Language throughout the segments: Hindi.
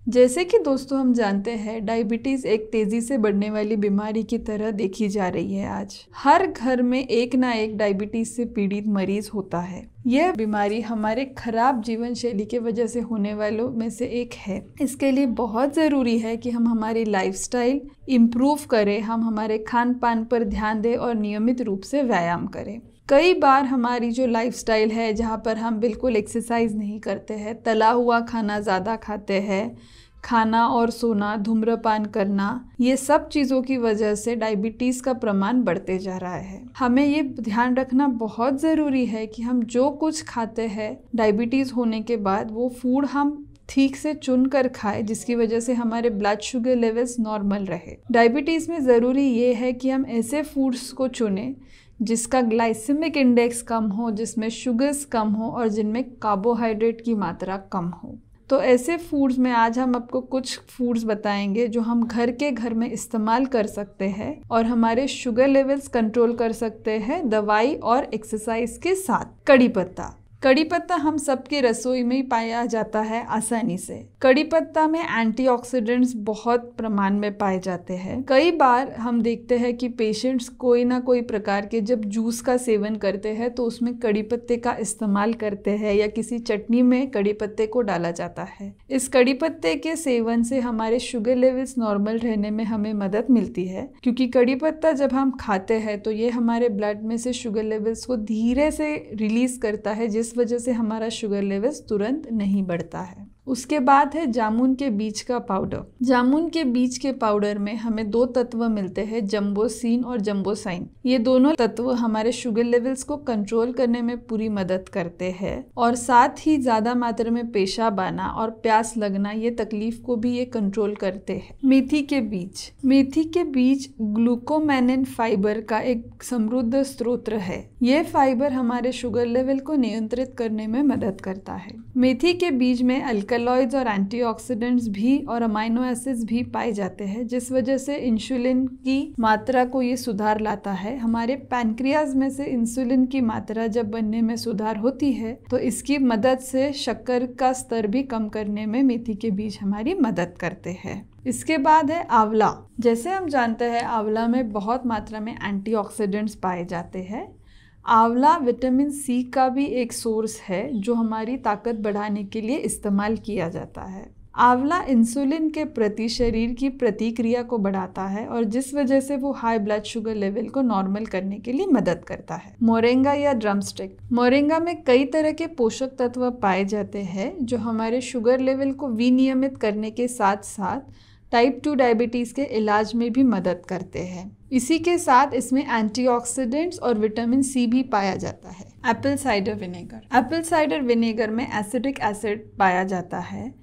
जैसे कि दोस्तों हम जानते हैं डायबिटीज़ एक तेज़ी से बढ़ने वाली बीमारी की तरह देखी जा रही है। आज हर घर में एक ना एक डायबिटीज़ से पीड़ित मरीज होता है। यह बीमारी हमारे खराब जीवन शैली की वजह से होने वालों में से एक है। इसके लिए बहुत ज़रूरी है कि हम हमारी लाइफस्टाइल इम्प्रूव करें, हम हमारे खान पान पर ध्यान दें और नियमित रूप से व्यायाम करें। कई बार हमारी जो लाइफस्टाइल है जहाँ पर हम बिल्कुल एक्सरसाइज नहीं करते हैं, तला हुआ खाना ज़्यादा खाते हैं, खाना और सोना, धूम्रपान करना, ये सब चीज़ों की वजह से डायबिटीज़ का प्रमाण बढ़ते जा रहा है। हमें ये ध्यान रखना बहुत ज़रूरी है कि हम जो कुछ खाते हैं डायबिटीज़ होने के बाद वो फूड हम ठीक से चुन कर खाएं, जिसकी वजह से हमारे ब्लड शुगर लेवल्स नॉर्मल रहे। डायबिटीज़ में ज़रूरी ये है कि हम ऐसे फूड्स को चुनें जिसका ग्लाइसेमिक इंडेक्स कम हो, जिसमें शुगर्स कम हो और जिनमें कार्बोहाइड्रेट की मात्रा कम हो। तो ऐसे फूड्स में आज हम आपको कुछ फूड्स बताएंगे जो हम घर में इस्तेमाल कर सकते हैं और हमारे शुगर लेवल्स कंट्रोल कर सकते हैं दवाई और एक्सरसाइज के साथ। कड़ी पत्ता। कड़ी पत्ता हम सबकी रसोई में ही पाया जाता है आसानी से। कड़ी पत्ता में एंटीऑक्सीडेंट्स बहुत प्रमाण में पाए जाते हैं। कई बार हम देखते हैं कि पेशेंट्स कोई ना कोई प्रकार के जब जूस का सेवन करते हैं तो उसमें कड़ी पत्ते का इस्तेमाल करते हैं या किसी चटनी में कड़ी पत्ते को डाला जाता है। इस कड़ी पत्ते के सेवन से हमारे शुगर लेवल्स नॉर्मल रहने में हमें मदद मिलती है, क्योंकि कड़ी पत्ता जब हम खाते हैं तो ये हमारे ब्लड में से शुगर लेवल्स को धीरे से रिलीज करता है, जिस वजह से हमारा शुगर लेवल्स तुरंत नहीं बढ़ता है। उसके बाद है जामुन के बीज का पाउडर। जामुन के बीज के पाउडर में हमें 2 तत्व मिलते हैं, जम्बोसिन और जम्बोसाइन। ये दोनों तत्व हमारे शुगर लेवल्स को कंट्रोल करने में पूरी मदद करते हैं और साथ ही ज्यादा मात्रा में पेशाब आना और प्यास लगना, ये तकलीफ को भी ये कंट्रोल करते हैं। मेथी के बीज। मेथी के बीज ग्लूकोमेनिन फाइबर का एक समृद्ध स्रोत है। ये फाइबर हमारे शुगर लेवल को नियंत्रित करने में मदद करता है। मेथी के बीज में अल्कलॉइड्स और एंटीऑक्सीडेंट्स भी और अमाइनो एसिड्स भी पाए जाते हैं, जिस वजह से इंसुलिन की मात्रा को ये सुधार लाता है। हमारे पैनक्रियाज में से इंसुलिन की मात्रा जब बनने में सुधार होती है तो इसकी मदद से शक्कर का स्तर भी कम करने में मेथी के बीज हमारी मदद करते हैं। इसके बाद है आंवला। जैसे हम जानते हैं आंवला में बहुत मात्रा में एंटीऑक्सीडेंट्स पाए जाते हैं। आंवला विटामिन सी का भी एक सोर्स है जो हमारी ताकत बढ़ाने के लिए इस्तेमाल किया जाता है। आंवला इंसुलिन के प्रति शरीर की प्रतिक्रिया को बढ़ाता है और जिस वजह से वो हाई ब्लड शुगर लेवल को नॉर्मल करने के लिए मदद करता है। मोरिंगा या ड्रमस्टिक। मोरिंगा में कई तरह के पोषक तत्व पाए जाते हैं जो हमारे शुगर लेवल को विनियमित करने के साथ साथ टाइप 2 डायबिटीज़ के इलाज में भी मदद करते हैं। इसी के साथ इसमें एंटीऑक्सीडेंट्स और विटामिन सी भी पाया जाता है। Apple cider vinegar. Apple cider vinegar में एसिटिक एसिड पाया जाता है।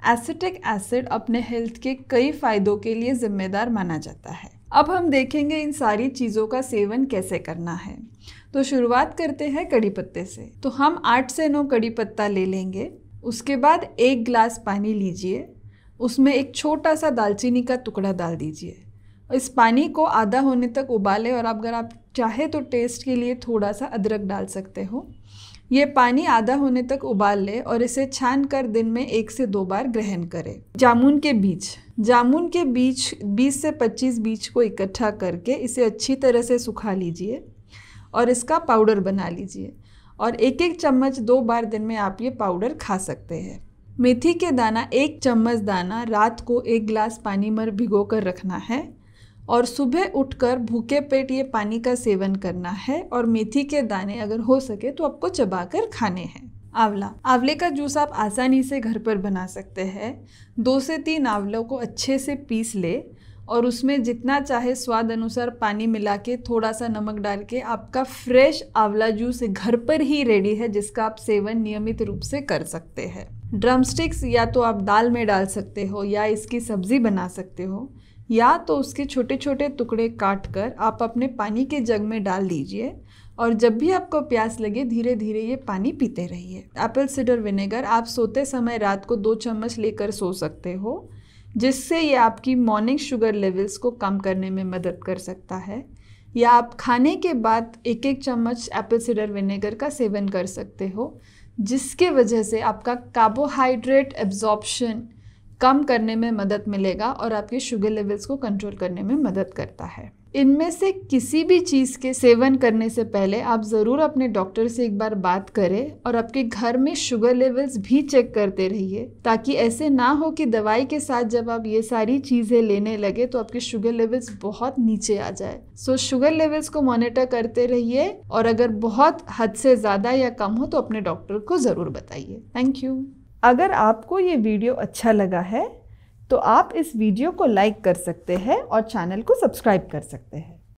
एसिटिक एसिड अपने हेल्थ के कई फायदों के लिए जिम्मेदार माना जाता है। अब हम देखेंगे इन सारी चीज़ों का सेवन कैसे करना है। तो शुरुआत करते हैं कड़ी पत्ते से। तो हम 8 से 9 कड़ी पत्ता ले लेंगे। उसके बाद 1 गिलास पानी लीजिए, उसमें एक छोटा सा दालचीनी का टुकड़ा डाल दीजिए। इस पानी को आधा होने तक उबालें और अगर आप चाहे तो टेस्ट के लिए थोड़ा सा अदरक डाल सकते हो। ये पानी आधा होने तक उबाल ले और इसे छान कर दिन में 1 से 2 बार ग्रहण करें। जामुन के बीज। जामुन के बीज 20 से 25 बीज को इकट्ठा करके इसे अच्छी तरह से सुखा लीजिए और इसका पाउडर बना लीजिए और 1-1 चम्मच 2 बार दिन में आप ये पाउडर खा सकते हैं। मेथी के दाना 1 चम्मच दाना रात को 1 गिलास पानी में भिगो कर रखना है और सुबह उठकर भूखे पेट ये पानी का सेवन करना है और मेथी के दाने अगर हो सके तो आपको चबाकर खाने हैं। आंवला। आंवले का जूस आप आसानी से घर पर बना सकते हैं। 2 से 3 आंवलों को अच्छे से पीस ले और उसमें जितना चाहे स्वाद अनुसार पानी मिला के थोड़ा सा नमक डाल के आपका फ्रेश आंवला जूस घर पर ही रेडी है, जिसका आप सेवन नियमित रूप से कर सकते हैं। ड्रमस्टिक्स या तो आप दाल में डाल सकते हो या इसकी सब्जी बना सकते हो या तो उसके छोटे छोटे टुकड़े काट कर आप अपने पानी के जग में डाल दीजिए और जब भी आपको प्यास लगे धीरे धीरे ये पानी पीते रहिए। एप्पल साइडर विनेगर आप सोते समय रात को 2 चम्मच लेकर सो सकते हो, जिससे ये आपकी मॉर्निंग शुगर लेवल्स को कम करने में मदद कर सकता है। या आप खाने के बाद 1-1 चम्मच एप्पल साइडर विनेगर का सेवन कर सकते हो, जिसके वजह से आपका कार्बोहाइड्रेट एब्जॉर्प्शन कम करने में मदद मिलेगा और आपके शुगर लेवल्स को कंट्रोल करने में मदद करता है। इनमें से किसी भी चीज़ के सेवन करने से पहले आप ज़रूर अपने डॉक्टर से एक बार बात करें और आपके घर में शुगर लेवल्स भी चेक करते रहिए, ताकि ऐसे ना हो कि दवाई के साथ जब आप ये सारी चीज़ें लेने लगे तो आपके शुगर लेवल्स बहुत नीचे आ जाए। सो शुगर लेवल्स को मॉनिटर करते रहिए और अगर बहुत हद से ज़्यादा या कम हो तो अपने डॉक्टर को ज़रूर बताइए। Thank you. अगर आपको ये वीडियो अच्छा लगा है तो आप इस वीडियो को लाइक कर सकते हैं और चैनल को सब्सक्राइब कर सकते हैं।